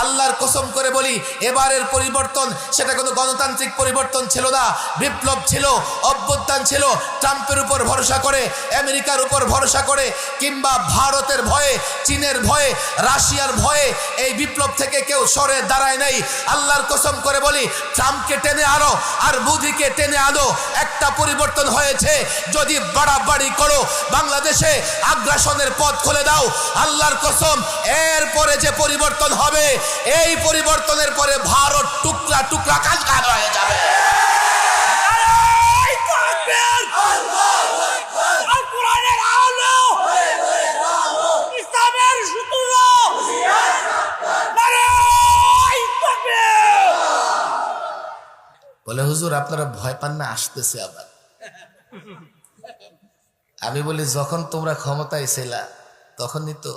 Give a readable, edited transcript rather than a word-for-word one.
আল্লাহর কসম করে বলি, এবারের পরিবর্তন সেটা কোনো গণতান্ত্রিক পরিবর্তন ছিল না, বিপ্লব ছিল, অভ্যুত্থান ছিল। ট্রাম্পের উপর ভরসা করে, আমেরিকার উপর ভরসা করে, কিংবা ভারতের ভয়ে, চীনের ভয়ে, রাশিয়ার ভয়ে এই বিপ্লব থেকে কেউ সরে দাঁড়ায় নাই। আল্লাহর কসম করে বলি, ট্রাম্পকে টেনে আনো আর মোদিকে টেনে আনো, একটা পরিবর্তন হয়েছে। যদি বাড়াবাড়ি করো, বাংলাদেশে আগ্রাসনের পথ খুলে দাও, আল্লাহর কসম এরপরে যে পরিবর্তন হবে, এই পরিবর্তনের পরে ভারত টুকরা টুকরা কাজ হয়ে যাবে। বলে হুজুর আপনারা ভয় পান না, আসতেছে আবার। আমি বলি যখন তোমরা ক্ষমতায় ছিলা তখনই তো